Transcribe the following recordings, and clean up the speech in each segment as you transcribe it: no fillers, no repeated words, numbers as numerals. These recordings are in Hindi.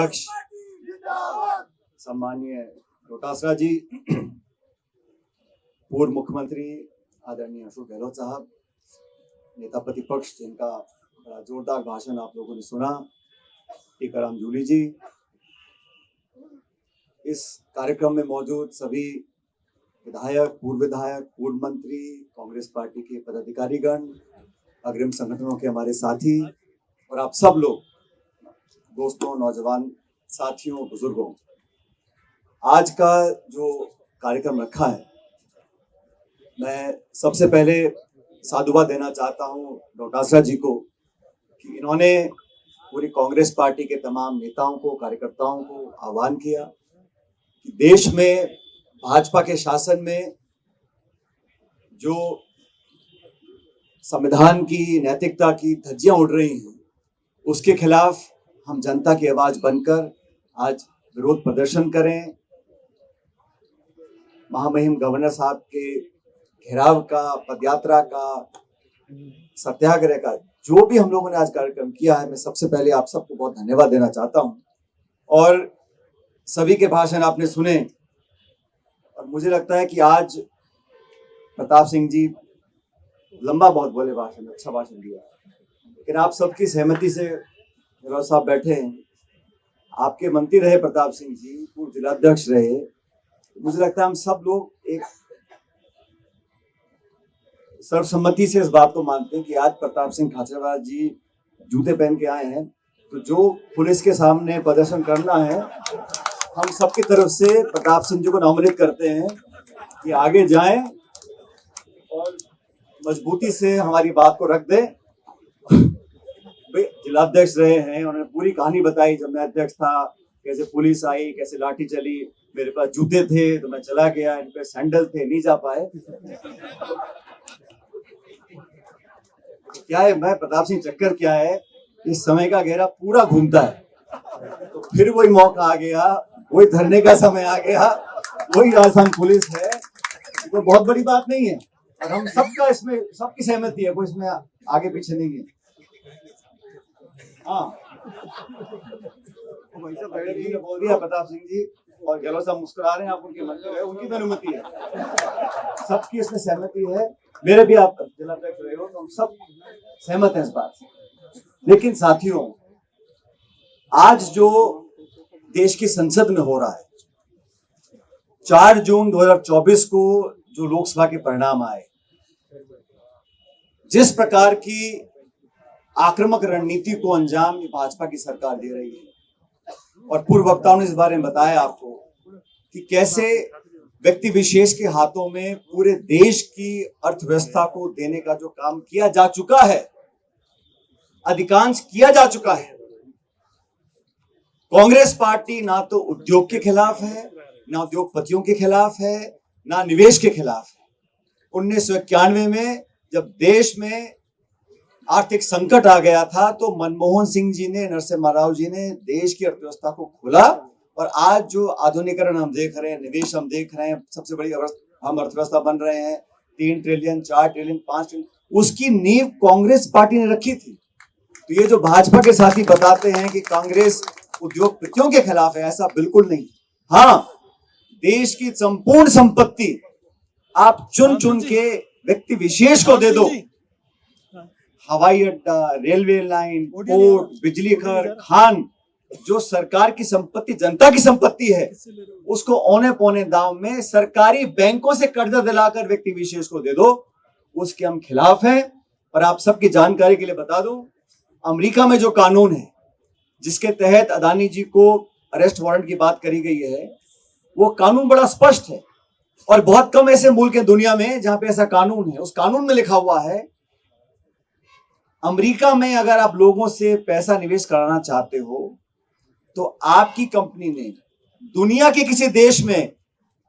अध्यक्ष सम्मानीय डोटासरा जी, पूर्व मुख्यमंत्री आदरणीय अशोक गहलोत साहब, नेता प्रतिपक्ष जिनका बड़ा जोरदार भाषण आप लोगों ने सुना, टीकाराम जूली जी, इस कार्यक्रम में मौजूद सभी विधायक, पूर्व मंत्री, कांग्रेस पार्टी के पदाधिकारीगण, अग्रिम संगठनों के हमारे साथी और आप सब लोग, दोस्तों, नौजवान साथियों, बुजुर्गों, आज का जो कार्यक्रम रखा है, मैं सबसे पहले साधुवाद देना चाहता हूं डोटासरा जी को कि इन्होंने पूरी कांग्रेस पार्टी के तमाम नेताओं को, कार्यकर्ताओं को आह्वान किया कि देश में भाजपा के शासन में जो संविधान की, नैतिकता की धज्जियां उड़ रही हैं, उसके खिलाफ हम जनता की आवाज बनकर आज विरोध प्रदर्शन करें। महामहिम गवर्नर साहब के घेराव का, पदयात्रा का, सत्याग्रह का, जो भी हम लोगों ने आज कार्यक्रम किया है, मैं सबसे पहले आप सबको बहुत धन्यवाद देना चाहता हूं। और सभी के भाषण आपने सुने और मुझे लगता है कि आज प्रताप सिंह जी लंबा बहुत बोले भाषण, अच्छा भाषण दिया, लेकिन आप सबकी सहमति से गहलोत साहब बैठे हैं, आपके मंत्री रहे प्रताप सिंह जी, पूर्व जिलाध्यक्ष रहे, मुझे लगता है हम सब लोग एक सर्वसम्मति से इस बात को मानते हैं कि आज प्रताप सिंह खाचरियावास जी जूते पहन के आए हैं, तो जो पुलिस के सामने प्रदर्शन करना है, हम सबकी तरफ से प्रताप सिंह जी को नामनित करते हैं कि आगे जाएं और मजबूती से हमारी बात को रख दें। जिलाध्यक्ष रहे हैं, उन्होंने पूरी कहानी बताई, जब मैं अध्यक्ष था कैसे पुलिस आई, कैसे लाठी चली, मेरे पास जूते थे तो मैं चला गया, इन पे सैंडल थे, नहीं जा पाए। क्या है, मैं प्रताप सिंह, चक्कर क्या है, इस समय का घेरा पूरा घूमता है, तो फिर वही मौका आ गया, वही धरने का समय आ गया, वही राजस्थान पुलिस है, तो बहुत बड़ी बात नहीं है और हम सबका इसमें सबकी सहमति है, कोई इसमें आगे पीछे नहीं है। हाँ, बोल दिया प्रताप सिंह जी और गहलोत साहब मुस्कुरा रहे हैं, आप उनके मतलब है, उनकी अनुमति है, सबकी इसमें सहमति है, मेरे भी आप जिलाध्यक्ष रहे हो तो हम सब सहमत हैं इस बात से। लेकिन साथियों, आज जो देश की संसद में हो रहा है, 4 जून 2024 को जो लोकसभा के परिणाम आए, जिस प्रकार की आक्रामक रणनीति को अंजाम भाजपा की सरकार दे रही है, और पूर्व वक्ताओं ने इस बारे में बताया आपको कि कैसे व्यक्ति विशेष के हाथों में पूरे देश की अर्थव्यवस्था को देने का जो काम किया जा चुका है, अधिकांश किया जा चुका है। कांग्रेस पार्टी ना तो उद्योग के खिलाफ है, ना उद्योगपतियों के खिलाफ है, ना निवेश के खिलाफ है। 1991 में जब देश में आर्थिक संकट आ गया था तो मनमोहन सिंह जी ने, नरसिम्हा राव जी ने देश की अर्थव्यवस्था को खोला, और आज जो आधुनिकीकरण हम देख रहे हैं, निवेश हम देख रहे हैं, सबसे बड़ी हम अर्थव्यवस्था बन रहे हैं, 3 ट्रिलियन, 4 ट्रिलियन, 5 ट्रिलियन, उसकी नींव कांग्रेस पार्टी ने रखी थी। तो ये जो भाजपा के साथी बताते हैं कि कांग्रेस उद्योगपतियों के खिलाफ है, ऐसा बिल्कुल नहीं। हाँ, देश की संपूर्ण संपत्ति आप चुन चुन के व्यक्ति विशेष को दे दो, हवाई अड्डा, रेलवे लाइन, पोर्ट, बिजली घर, खान, जो सरकार की संपत्ति, जनता की संपत्ति है, उसको औने पौने दाम में सरकारी बैंकों से कर्जा दिलाकर व्यक्ति विशेष को दे दो, उसके हम खिलाफ हैं। और आप सबकी जानकारी के लिए बता दूं, अमेरिका में जो कानून है जिसके तहत अदानी जी को अरेस्ट वारंट की बात करी गई है, वो कानून बड़ा स्पष्ट है, और बहुत कम ऐसे मुल्क हैं दुनिया में जहां पे ऐसा कानून है। उस कानून में लिखा हुआ है, अमेरिका में अगर आप लोगों से पैसा निवेश कराना चाहते हो तो आपकी कंपनी ने दुनिया के किसी देश में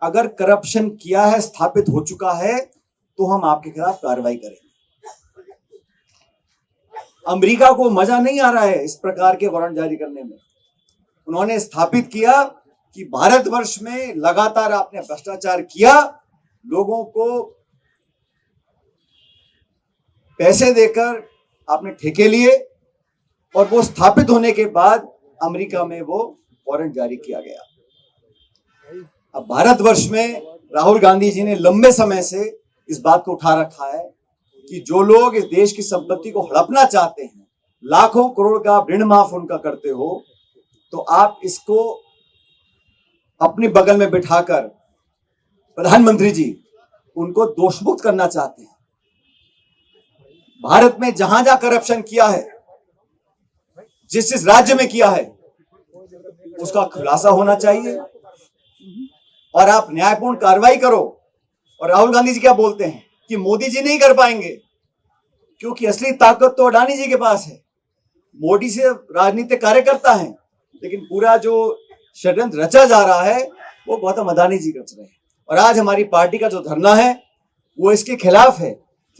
अगर करप्शन किया है, स्थापित हो चुका है, तो हम आपके खिलाफ कार्रवाई करेंगे। अमेरिका को मजा नहीं आ रहा है इस प्रकार के वारंट जारी करने में। उन्होंने स्थापित किया कि भारतवर्ष में लगातार आपने भ्रष्टाचार किया, लोगों को पैसे देकर आपने ठेके लिए, और वो स्थापित होने के बाद अमेरिका में वो वारंट जारी किया गया। अब भारतवर्ष में राहुल गांधी जी ने लंबे समय से इस बात को उठा रखा है कि जो लोग इस देश की संपत्ति को हड़पना चाहते हैं, लाखों करोड़ का ऋण माफ उनका करते हो, तो आप इसको अपने बगल में बिठाकर प्रधानमंत्री जी उनको दोषमुक्त करना चाहते हैं। भारत में जहां जहां करप्शन किया है, जिस राज्य में किया है, उसका खुलासा होना चाहिए और आप न्यायपूर्ण कार्रवाई करो। और राहुल गांधी जी क्या बोलते हैं कि मोदी जी नहीं कर पाएंगे, क्योंकि असली ताकत तो अडानी जी के पास है। मोदी से राजनीतिक कार्यकर्ता है, लेकिन पूरा जो षड्यंत्र रचा जा रहा है वो गौतम अडानी जी रच रहे हैं। और आज हमारी पार्टी का जो धरना है वो इसके खिलाफ है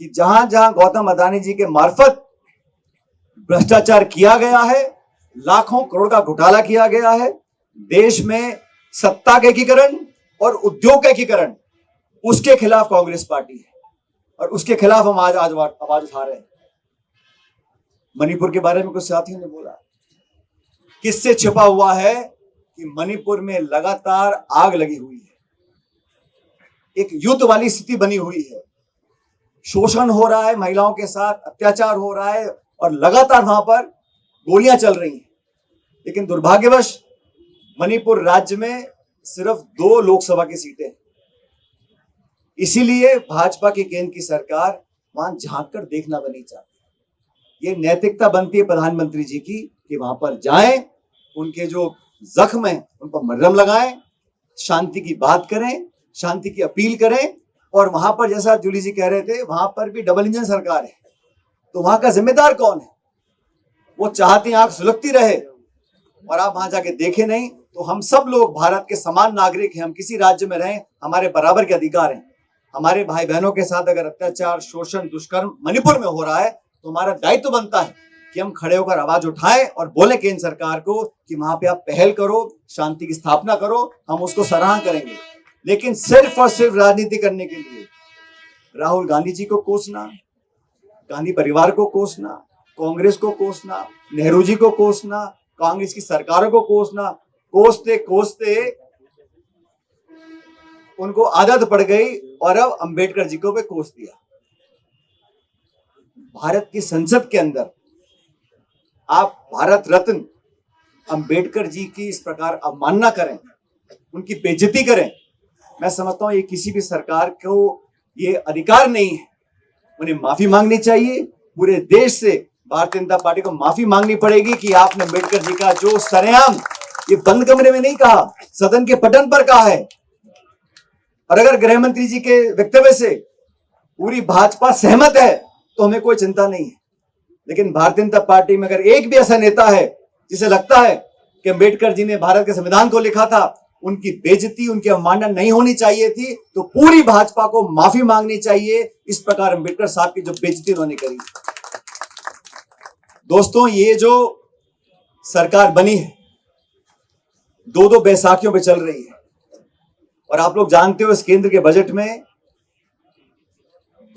कि जहां जहां गौतम अडानी जी के मार्फत भ्रष्टाचार किया गया है, लाखों करोड़ का घोटाला किया गया है, देश में सत्ता का एकीकरण और उद्योग का एकीकरण, उसके खिलाफ कांग्रेस पार्टी है और उसके खिलाफ हम आज आवाज उठा रहे हैं। मणिपुर के बारे में कुछ साथियों ने बोला, किससे छिपा हुआ है कि मणिपुर में लगातार आग लगी हुई है, एक युद्ध वाली स्थिति बनी हुई है, शोषण हो रहा है, महिलाओं के साथ अत्याचार हो रहा है और लगातार वहां पर गोलियां चल रही हैं। लेकिन दुर्भाग्यवश मणिपुर राज्य में सिर्फ 2 लोकसभा की सीटें हैं। इसीलिए भाजपा की केंद्र की सरकार वहां झांक कर देखना भी नहीं चाहती। ये नैतिकता बनती है प्रधानमंत्री जी की कि वहां पर जाएं, उनके जो जख्म है उन पर मरहम लगाएं, शांति की बात करें, शांति की अपील करें। और वहां पर जैसा जूली जी कह रहे थे, वहां पर भी डबल इंजन सरकार है, तो वहां का जिम्मेदार कौन है? वो चाहते हैं आंख सुलगती रहे और आप वहां जाके देखे नहीं। तो हम सब लोग भारत के समान नागरिक हैं, हम किसी राज्य में रहें, हमारे बराबर के अधिकार हैं। हमारे भाई बहनों के साथ अगर अत्याचार, शोषण, दुष्कर्म मणिपुर में हो रहा है तो हमारा दायित्व बनता है कि हम खड़े होकर आवाज उठाएं और बोले केंद्र सरकार को कि वहां पे आप पहल करो, शांति की स्थापना करो, हम उसको सराहना करेंगे। लेकिन सिर्फ और सिर्फ राजनीति करने के लिए राहुल गांधी जी को कोसना, गांधी परिवार को कोसना, कांग्रेस को कोसना, नेहरू जी को कोसना, कांग्रेस की सरकारों को कोसना, कोसते कोसते उनको आदत पड़ गई और अब अंबेडकर जी को भी कोस दिया। भारत की संसद के अंदर आप भारत रत्न अंबेडकर जी की इस प्रकार अवमानना करें, उनकी बेइज्जती करें, मैं समझता हूं ये किसी भी सरकार को ये अधिकार नहीं है। उन्हें माफी मांगनी चाहिए, पूरे देश से भारतीय जनता पार्टी को माफी मांगनी पड़ेगी कि आपने अंबेडकर जी का जो सरेआम, ये बंद कमरे में नहीं कहा, सदन के पटल पर कहा है। और अगर गृह मंत्री जी के वक्तव्य से पूरी भाजपा सहमत है तो हमें कोई चिंता नहीं है। लेकिन भारतीय जनता पार्टी में अगर एक भी ऐसा नेता है जिसे लगता है कि अंबेडकर जी ने भारत के संविधान को लिखा था, उनकी बेइज्जती, उनकी अवमानना नहीं होनी चाहिए थी, तो पूरी भाजपा को माफी मांगनी चाहिए इस प्रकार अंबेडकर साहब की जो बेइज्जती उन्होंने करी। दोस्तों, ये जो सरकार बनी है 2-2 बैसाखियों पे चल रही है और आप लोग जानते हो इस केंद्र के बजट में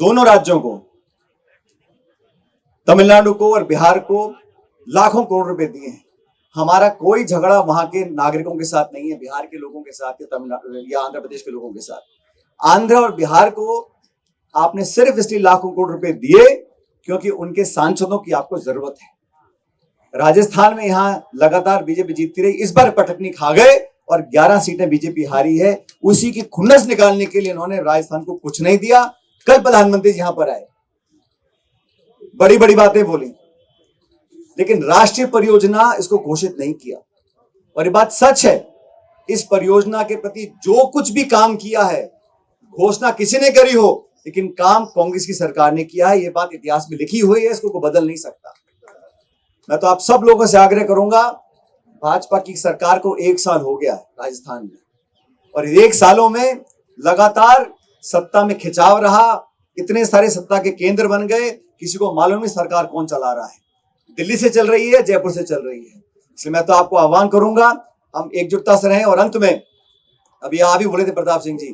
दोनों राज्यों को, तमिलनाडु को और बिहार को लाखों करोड़ रुपए दिए हैं। हमारा कोई झगड़ा वहां के नागरिकों के साथ नहीं है, बिहार के लोगों के साथ या तमिलनाडु या आंध्र प्रदेश के लोगों के साथ। आंध्र और बिहार को आपने सिर्फ इसलिए लाखों करोड़ रुपए दिए क्योंकि उनके सांसदों की आपको जरूरत है। राजस्थान में यहां लगातार बीजेपी जीतती रही, इस बार पटकनी खा गए और 11 सीटें बीजेपी हारी है। उसी की खुन्नस निकालने के लिए इन्होंने राजस्थान को कुछ नहीं दिया। कल प्रधानमंत्री यहां पर आए, बड़ी बड़ी बातें बोली, लेकिन राष्ट्रीय परियोजना इसको घोषित नहीं किया। और ये बात सच है, इस परियोजना के प्रति जो कुछ भी काम किया है, घोषणा किसी ने करी हो, लेकिन काम कांग्रेस की सरकार ने किया है। ये बात इतिहास में लिखी हुई है, इसको कोई बदल नहीं सकता। मैं तो आप सब लोगों से आग्रह करूंगा, भाजपा की सरकार को 1 साल हो गया राजस्थान में, और 1 सालों में लगातार सत्ता में खिंचाव रहा, इतने सारे सत्ता के केंद्र बन गए, किसी को मालूम नहीं सरकार कौन चला रहा है, दिल्ली से चल रही है, जयपुर से चल रही है। इसलिए मैं तो आपको आह्वान करूंगा, हम एकजुटता से रहें। और अंत में, अभी आप भी बोले थे प्रताप सिंह जी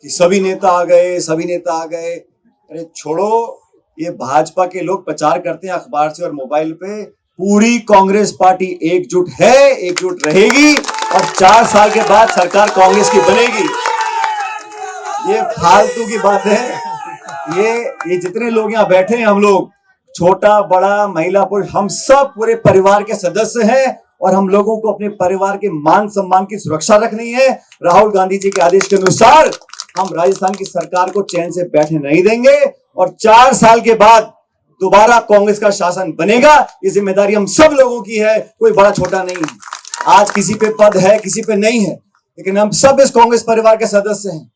कि सभी नेता आ गए, सभी नेता आ गए। अरे छोड़ो, ये भाजपा के लोग प्रचार करते हैं अखबार से और मोबाइल पे पूरी कांग्रेस पार्टी एकजुट है, एकजुट रहेगी और 4 साल के बाद सरकार कांग्रेस की बनेगी। ये फालतू की बात है। ये जितने लोग यहाँ बैठे हैं, हम लोग छोटा बड़ा महिला पुरुष हम सब पूरे परिवार के सदस्य हैं और हम लोगों को अपने परिवार के मान सम्मान की सुरक्षा रखनी है। राहुल गांधी जी के आदेश के अनुसार हम राजस्थान की सरकार को चैन से बैठने नहीं देंगे और 4 साल के बाद दोबारा कांग्रेस का शासन बनेगा। ये जिम्मेदारी हम सब लोगों की है, कोई बड़ा छोटा नहीं है। आज किसी पे पद है, किसी पे नहीं है, लेकिन हम सब इस कांग्रेस परिवार के सदस्य हैं,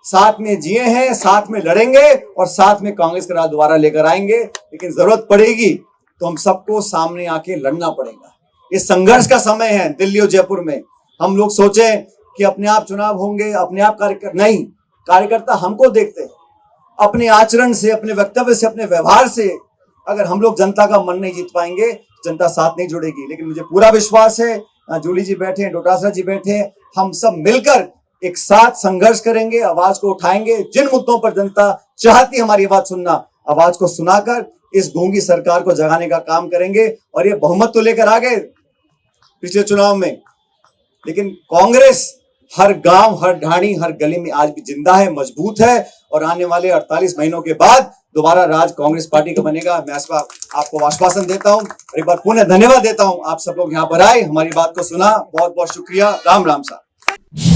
साथ में जिए हैं, साथ में लड़ेंगे और साथ में कांग्रेस का राज दोबारा लेकर आएंगे। लेकिन जरूरत पड़ेगी तो हम सबको सामने आके लड़ना पड़ेगा। ये संघर्ष का समय है। दिल्ली और जयपुर में हम लोग सोचें कि अपने आप चुनाव होंगे, अपने आप कार्यकर्ता नहीं, कार्यकर्ता हमको देखते हैं। अपने आचरण से, अपने वक्तव्य से, अपने व्यवहार से अगर हम लोग जनता का मन नहीं जीत पाएंगे, जनता साथ नहीं जुड़ेगी। लेकिन मुझे पूरा विश्वास है, जूली जी बैठे हैं, डोटासरा जी बैठे हैं, हम सब मिलकर एक साथ संघर्ष करेंगे, आवाज को उठाएंगे। जिन मुद्दों पर जनता चाहती है हमारी आवाज सुनना, आवाज को सुनाकर इस गूंगी सरकार को जगाने का काम करेंगे। और ये बहुमत तो लेकर आ गए पिछले चुनाव में, लेकिन कांग्रेस हर गांव, हर ढाणी, हर गली में आज भी जिंदा है, मजबूत है और आने वाले 48 महीनों के बाद दोबारा राज कांग्रेस पार्टी का बनेगा। मैं आपको आश्वासन देता हूं। एक बार पुनः धन्यवाद देता हूं। आप सब लोग यहाँ पर आए, हमारी बात को सुना, बहुत बहुत शुक्रिया। राम राम साहब।